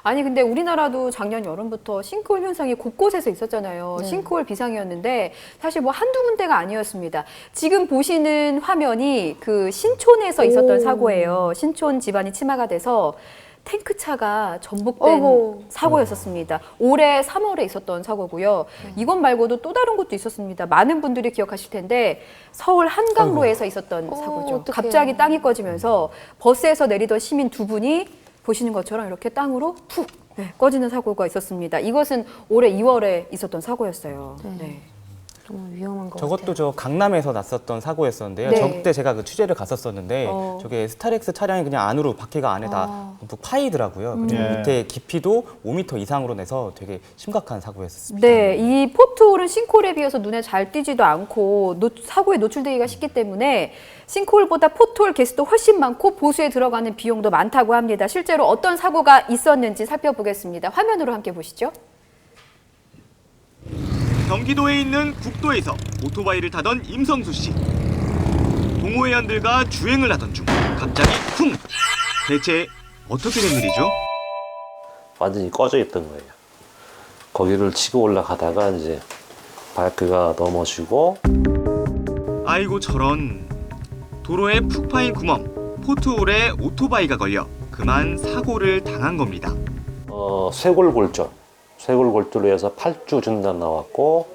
아니 근데 우리나라도 작년 여름부터 싱크홀 현상이 곳곳에서 있었잖아요. 네. 싱크홀 비상이었는데 사실 뭐 한두 군데가 아니었습니다. 지금 보시는 화면이 그 신촌에서 있었던 사고예요. 신촌 집안이 침하가 돼서 탱크차가 전복된 어이구. 사고였었습니다. 올해 3월에 있었던 사고고요. 이것 말고도 또 다른 것도 있었습니다. 많은 분들이 기억하실 텐데 서울 한강로에서 있었던 사고죠. 어떡해요. 갑자기 땅이 꺼지면서 버스에서 내리던 시민 두 분이 보시는 것처럼 이렇게 땅으로 푹 꺼지는 사고가 있었습니다. 이것은 올해 2월에 있었던 사고였어요. 네. 정말 위험한 것 저것도 같아요. 저 강남에서 났었던 사고였었는데요. 네. 저때 제가 그 취재를 갔었었는데 저게 스타렉스 차량이 그냥 안으로 바퀴가 안에 다 파이더라고요. 그리고 네. 밑에 깊이도 5m 이상으로 내서 되게 심각한 사고였었습니다. 네, 이 포트홀은 싱크홀에 비해서 눈에 잘 띄지도 않고 사고에 노출되기가 쉽기 때문에 싱크홀보다 포트홀 개수도 훨씬 많고 보수에 들어가는 비용도 많다고 합니다. 실제로 어떤 사고가 있었는지 살펴보겠습니다. 화면으로 함께 보시죠. 경기도에 있는 국도에서 오토바이를 타던 임성수 씨. 동호회원들과 주행을 하던 중 갑자기 쿵! 대체 어떻게 된 일이죠? 완전히 꺼져 있던 거예요. 거기를 치고 올라가다가 이제 바이크가 넘어지고 아이고 저런. 도로에 푹 파인 구멍, 포트홀에 오토바이가 걸려 그만 사고를 당한 겁니다. 쇄골골절로 해서 8주 진단 나왔고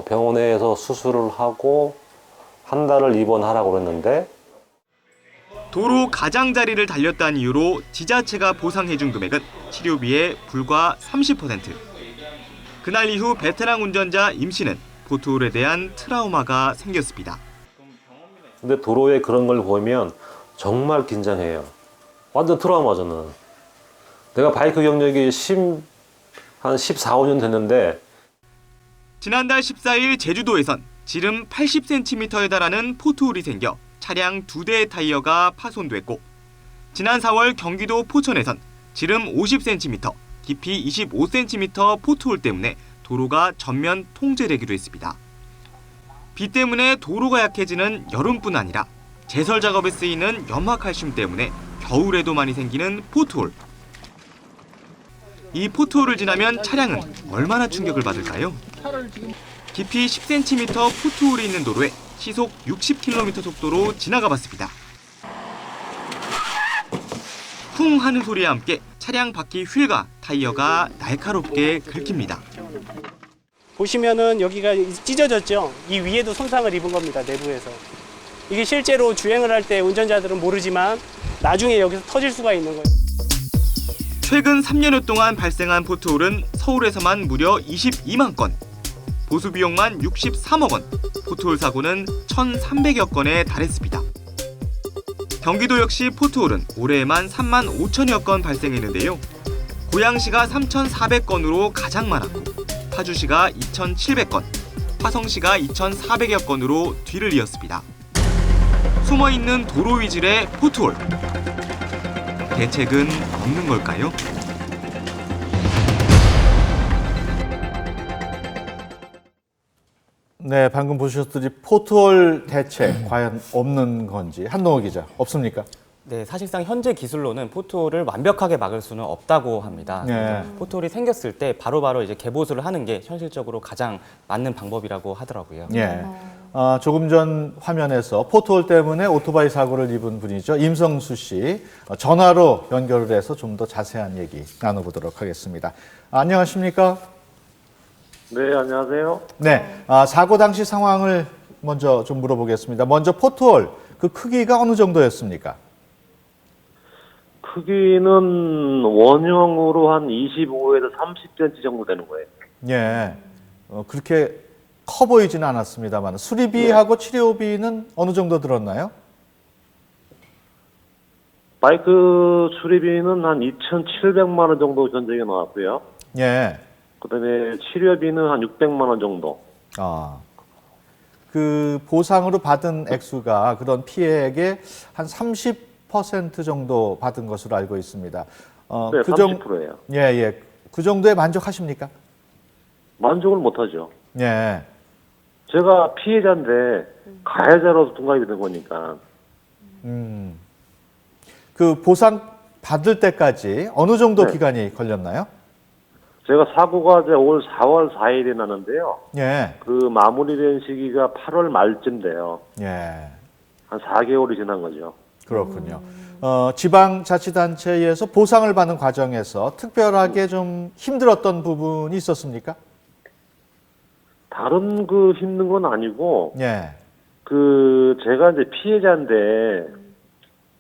병원에서 수술을 하고 한 달을 입원하라고 그랬는데 도로 가장자리를 달렸다는 이유로 지자체가 보상해준 금액은 치료비의 불과 30%. 그날 이후 베테랑 운전자 임 씨는 포트홀에 대한 트라우마가 생겼습니다. 근데 도로에 그런 걸 보면 정말 긴장해요. 완전 트라우마 저는. 내가 바이크 경력이 한 14, 15년 됐는데 지난달 14일 제주도에선 지름 80cm에 달하는 포트홀이 생겨 차량 2대의 타이어가 파손됐고 지난 4월 경기도 포천에선 지름 50cm, 깊이 25cm 포트홀 때문에 도로가 전면 통제되기도 했습니다. 비 때문에 도로가 약해지는 여름뿐 아니라 제설 작업에 쓰이는 염화칼슘 때문에 겨울에도 많이 생기는 포트홀. 이 포트홀을 지나면 차량은 얼마나 충격을 받을까요? 깊이 10cm 포트홀이 있는 도로에 시속 60km 속도로 지나가 봤습니다. 쿵 하는 소리와 함께 차량 바퀴 휠과 타이어가 날카롭게 긁힙니다. 보시면은 여기가 찢어졌죠. 이 위에도 손상을 입은 겁니다. 내부에서. 이게 실제로 주행을 할 때 운전자들은 모르지만 나중에 여기서 터질 수가 있는 거예요. 최근 3년여 동안 발생한 포트홀은 서울에서만 무려 22만 건, 보수 비용만 63억 원, 포트홀 사고는 1,300여 건에 달했습니다. 경기도 역시 포트홀은 올해에만 3만 5천여 건 발생했는데요. 고양시가 3,400건으로 가장 많았고 파주시가 2,700건, 화성시가 2,400여 건으로 뒤를 이었습니다. 숨어있는 도로 위질의 포트홀. 대책은 없는 걸까요? 네, 방금 보셨듯이 포트홀 대책 과연 없는 건지 한동호 기자 없습니까? 네, 사실상 현재 기술로는 포트홀을 완벽하게 막을 수는 없다고 합니다. 네. 포트홀이 생겼을 때 바로바로 이제 개보수를 하는 게 현실적으로 가장 맞는 방법이라고 하더라고요. 예. 조금 전 화면에서 포트홀 때문에 오토바이 사고를 입은 분이죠. 임성수 씨. 전화로 연결을 해서 좀 더 자세한 얘기 나눠보도록 하겠습니다. 안녕하십니까? 네, 안녕하세요. 네. 사고 당시 상황을 먼저 좀 물어보겠습니다. 먼저 포트홀, 그 크기가 어느 정도였습니까? 크기는 원형으로 한 25에서 30cm 정도 되는 거예요. 예. 그렇게 커 보이지는 않았습니다만 수리비하고 치료비는 어느 정도 들었나요? 바이크 수리비는 한 2,700만 원 정도 견적이 나왔고요. 예. 그다음에 치료비는 한 600만 원 정도. 그 보상으로 받은 액수가 그런 피해액의 한 30% 정도 받은 것으로 알고 있습니다. 네, 30%예요. 예. 그 정도에 만족하십니까? 만족을 못하죠. 예. 제가 피해자인데 가해자로서 둔갑이 된 거니까. 그 보상 받을 때까지 어느 정도 네. 기간이 걸렸나요? 제가 사고가 이제 올 4월 4일에 났는데요. 예. 그 마무리된 시기가 8월 말쯤 돼요. 예. 한 4개월이 지난 거죠. 그렇군요. 지방자치단체에서 보상을 받는 과정에서 특별하게 좀 힘들었던 부분이 있었습니까? 다른 그 힘든 건 아니고, 예. 그 제가 이제 피해자인데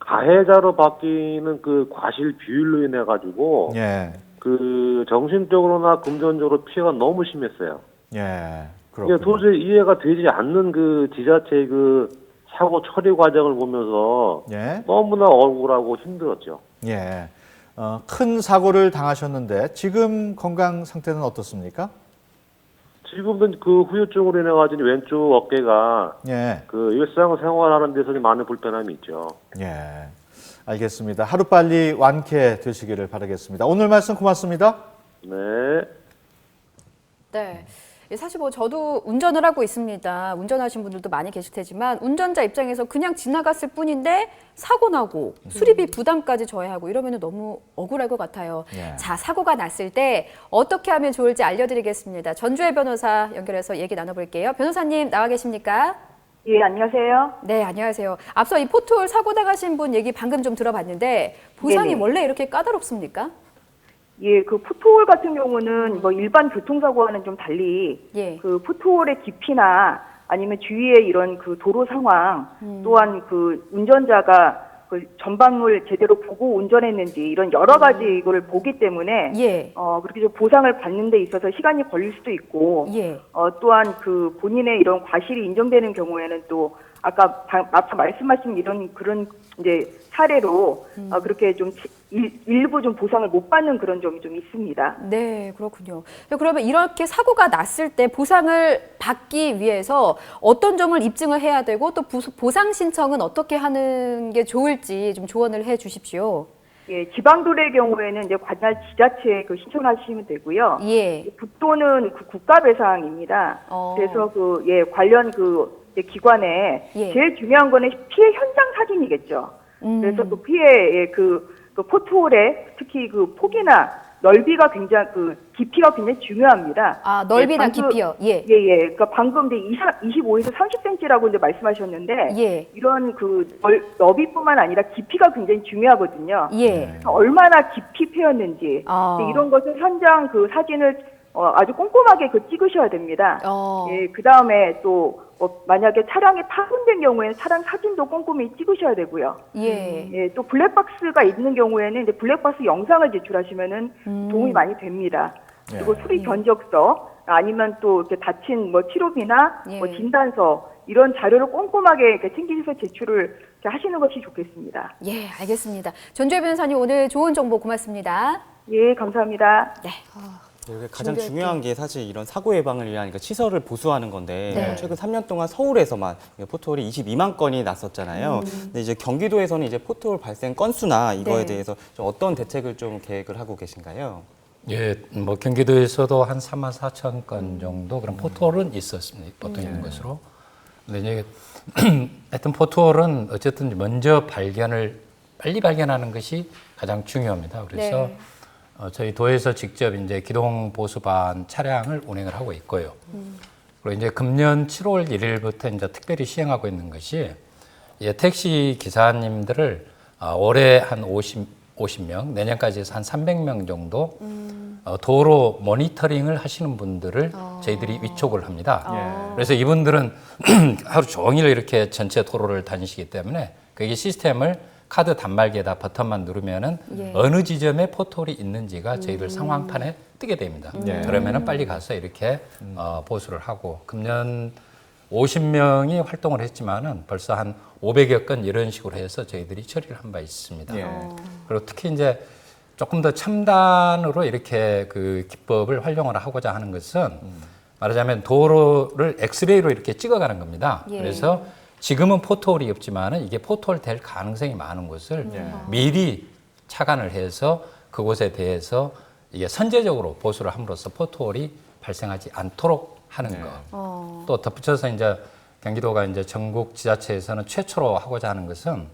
가해자로 바뀌는 그 과실 비율로 인해 가지고 예. 그 정신적으로나 금전적으로 피해가 너무 심했어요. 예. 이게 그렇군요. 도저히 이해가 되지 않는 그 지자체의 그 사고 처리 과정을 보면서 예. 너무나 억울하고 힘들었죠. 예. 큰 사고를 당하셨는데 지금 건강 상태는 어떻습니까? 지금은 그 후유증으로 인해 가지고 왼쪽 어깨가 예. 그 일상생활하는 데서 많은 불편함이 있죠. 예. 알겠습니다. 하루빨리 완쾌되시기를 바라겠습니다. 오늘 말씀 고맙습니다. 네. 네. 사실 뭐 저도 운전을 하고 있습니다. 운전하신 분들도 많이 계실 테지만 운전자 입장에서 그냥 지나갔을 뿐인데 사고 나고 수리비 부담까지 져야 하고 이러면 너무 억울할 것 같아요. 예. 자, 사고가 났을 때 어떻게 하면 좋을지 알려드리겠습니다. 전주혜 변호사 연결해서 얘기 나눠볼게요. 변호사님 나와 계십니까? 예, 안녕하세요. 네, 안녕하세요. 앞서 이 포트홀 사고 당하신 분 얘기 방금 좀 들어봤는데 보상이 네네. 원래 이렇게 까다롭습니까? 예, 그 포트홀 같은 경우는 뭐 일반 교통사고와는 좀 달리 예. 그 포트홀의 깊이나 아니면 주위의 이런 그 도로 상황 또한 그 운전자가 그 전방을 제대로 보고 운전했는지 이런 여러 가지 이거를 보기 때문에 예. 그렇게 좀 보상을 받는 데 있어서 시간이 걸릴 수도 있고 예. 또한 그 본인의 이런 과실이 인정되는 경우에는 또 아까 앞서 말씀하신 이런 그런 이제 사례로 그렇게 좀 일부 좀 보상을 못 받는 그런 점이 좀 있습니다. 네, 그렇군요. 그러면 이렇게 사고가 났을 때 보상을 받기 위해서 어떤 점을 입증을 해야 되고 또 보상 신청은 어떻게 하는 게 좋을지 좀 조언을 해 주십시오. 예, 지방도로의 경우에는 이제 관할 지자체에 그 신청하시면 되고요. 예. 국도는 그 국가배상입니다. 그래서 그 예, 관련 그 기관에 예. 제일 중요한 거는 피해 현장 사진이겠죠. 그래서 그 피해 그 포트홀의 특히 그 폭이나 넓이가 굉장히 그 깊이가 굉장히 중요합니다. 아, 넓이나 방금, 깊이요. 예. 예, 예. 그러니까 방금 이제 25에서 30cm라고 이제 말씀하셨는데 예. 이런 그 너비뿐만 아니라 깊이가 굉장히 중요하거든요. 예. 얼마나 깊이 패였는지 이런 것을 현장 그 사진을 아주 꼼꼼하게 그 찍으셔야 됩니다. 예, 그 다음에 또 만약에 차량이 파손된 경우에는 차량 사진도 꼼꼼히 찍으셔야 되고요. 예. 예, 또 블랙박스가 있는 경우에는 이제 블랙박스 영상을 제출하시면은 도움이 많이 됩니다. 그리고 수리 견적서 아니면 또 이렇게 다친 뭐 치료비나 뭐 진단서 이런 자료를 꼼꼼하게 이렇게 챙기셔서 제출을 이렇게 하시는 것이 좋겠습니다. 예, 알겠습니다. 전주혜 변호사님 오늘 좋은 정보 고맙습니다. 예, 감사합니다. 네. 이게 가장 준비할 중요한 게 사실 이런 사고 예방을 위한 그 시설을 보수하는 건데 네. 최근 3년 동안 서울에서만 포트홀이 22만 건이 났었잖아요. 근데 이제 경기도에서는 이제 포트홀 발생 건수나 이거에 네. 대해서 좀 어떤 대책을 좀 계획을 하고 계신가요? 예, 뭐 경기도에서도 한 3만 4천 건 정도 그런 포트홀은 있었습니다. 보통 있는 것으로. 근데 이제 하여튼 포트홀은 어쨌든 먼저 빨리 발견하는 것이 가장 중요합니다. 그래서 네. 저희 도에서 직접 이제 기동 보수반 차량을 운행을 하고 있고요. 그리고 이제 금년 7월 1일부터 이제 특별히 시행하고 있는 것이 택시 기사님들을 올해 한 50명, 내년까지 해서 한 300명 정도 도로 모니터링을 하시는 분들을 저희들이 위촉을 합니다. 그래서 이분들은 하루 종일 이렇게 전체 도로를 다니시기 때문에 그게 시스템을 카드 단말기에다 버튼만 누르면은 예. 어느 지점에 포트홀이 있는지가 저희들 상황판에 뜨게 됩니다. 그러면은 빨리 가서 이렇게 보수를 하고 금년 50명이 활동을 했지만은 벌써 한 500여 건 이런 식으로 해서 저희들이 처리를 한 바 있습니다. 그리고 특히 이제 조금 더 첨단으로 이렇게 그 기법을 활용을 하고자 하는 것은 말하자면 도로를 엑스레이로 이렇게 찍어가는 겁니다. 예. 그래서 지금은 포트홀이 없지만은 이게 포트홀 될 가능성이 많은 곳을 미리 착안을 해서 그곳에 대해서 이게 선제적으로 보수를 함으로써 포트홀이 발생하지 않도록 하는 것. 또 덧붙여서 이제 경기도가 이제 전국 지자체에서는 최초로 하고자 하는 것은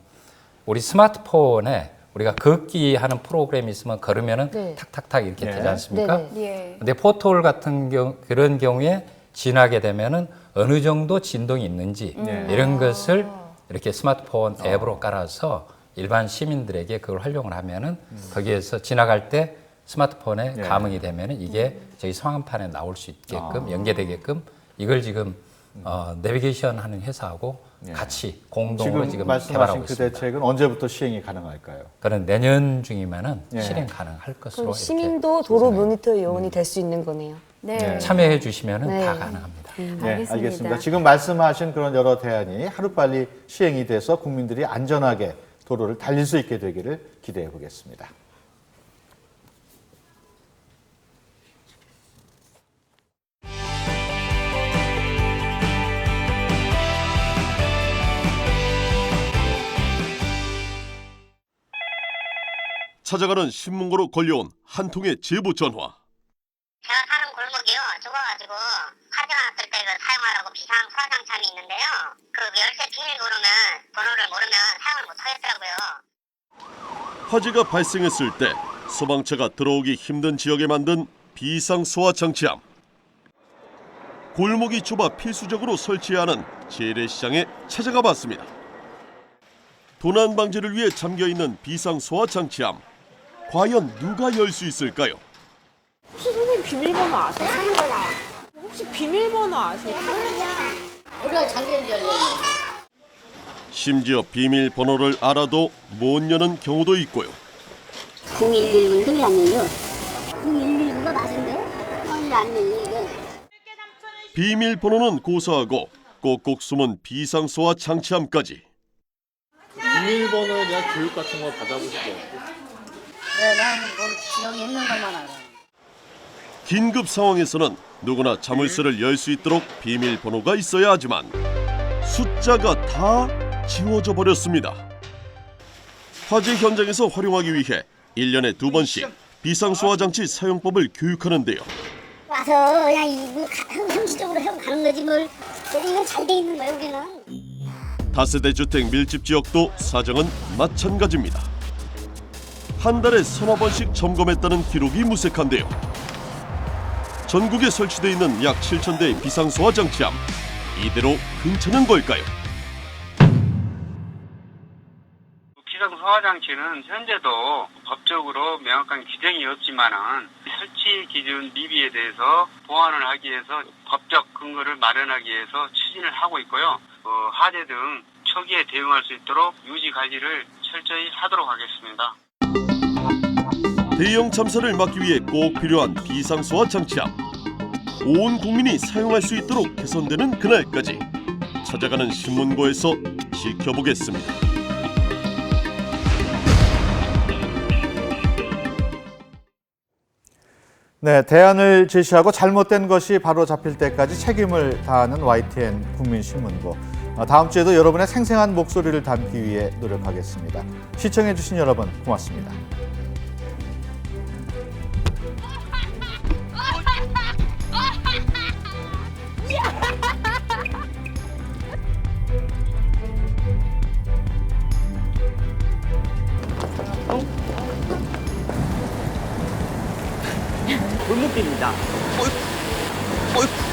우리 스마트폰에 우리가 걷기 하는 프로그램이 있으면 걸으면은 네. 탁탁탁 이렇게 네. 되지 않습니까? 네, 예. 근데 포토홀 같은 그런 경우에 지나게 되면은 어느 정도 진동이 있는지 이런 것을 이렇게 스마트폰 앱으로 깔아서 일반 시민들에게 그걸 활용을 하면은 거기에서 지나갈 때 스마트폰에 감응이 되면은 이게 저희 상황판에 나올 수 있게끔 연계되게끔 이걸 지금 내비게이션 하는 회사하고 같이 공동으로 지금 말씀하신 개발하고 그 있습니다. 대책은 언제부터 시행이 가능할까요? 그는 내년 중이면은 예. 실행 가능할 것으로 그럼 이렇게 시민도 도로 모니터 요원이 될 수 있는 거네요. 네. 참여해 주시면은 네. 다 가능합니다. 네, 알겠습니다. 지금 말씀하신 그런 여러 대안이 하루빨리 시행이 돼서 국민들이 안전하게 도로를 달릴 수 있게 되기를 기대해 보겠습니다. 찾아가는 신문고로 걸려온 한 통의 제보 전화. 제가 사는 골목이요. 죽어가지고 화재 났을 때 그 사용하라고 비상 소화장창이 있는데요. 그 열쇠 비밀번호는 모르면 사용을 못 하겠더라고요. 화재가 발생했을 때 소방차가 들어오기 힘든 지역에 만든 비상 소화 장치함. 골목이 좁아 필수적으로 설치해야 하는 재래시장에 찾아가 봤습니다. 도난 방지를 위해 잠겨 있는 비상 소화 장치함. 과연 누가 열 수 있을까요? 혹시 선생님 비밀번호 아세요? 혹시 비밀번호 아세요? 우리가 장기를 열려. 심지어 비밀번호를 알아도 못 여는 경우도 있고요. 0119인데 왜 안 열려? 0119가 맞은데? 왜 안 열려 이게? 비밀번호는 고사하고 꼭꼭 숨은 비상 소화 장치함까지. 비밀번호에 대한 교육 같은 거 받아보신 거 없고? 네, 나는 여기 있는 것만 알아. 긴급 상황에서는 누구나 자물쇠를 열 수 있도록 비밀번호가 있어야 하지만 숫자가 다 지워져 버렸습니다. 화재 현장에서 활용하기 위해 1년에 2번씩 비상소화장치 사용법을 교육하는데요. 와서 그냥 이거 형식적으로 하고 가는 거지 뭘. 이건 잘 돼 있는 거야 우리는. 다세대 주택 밀집 지역도 사정은 마찬가지입니다. 한 달에 서너 번씩 점검했다는 기록이 무색한데요. 전국에 설치되어 있는 약 7,000대의 비상소화 장치함. 이대로 괜찮은 걸까요? 비상소화장치는 현재도 법적으로 명확한 규정이 없지만은 설치 기준 미비에 대해서 보완을 하기 위해서 법적 근거를 마련하기 위해서 추진을 하고 있고요. 화재 등 초기에 대응할 수 있도록 유지 관리를 철저히 하도록 하겠습니다. 대형 참사를 막기 위해 꼭 필요한 비상소화 장치함. 온 국민이 사용할 수 있도록 개선되는 그날까지 찾아가는 신문고에서 지켜보겠습니다. 네, 대안을 제시하고 잘못된 것이 바로 잡힐 때까지 책임을 다하는 YTN 국민신문고. 다음 주에도 여러분의 생생한 목소리를 담기 위해 노력하겠습니다. 시청해주신 여러분 고맙습니다. 골목길입니다. 어이.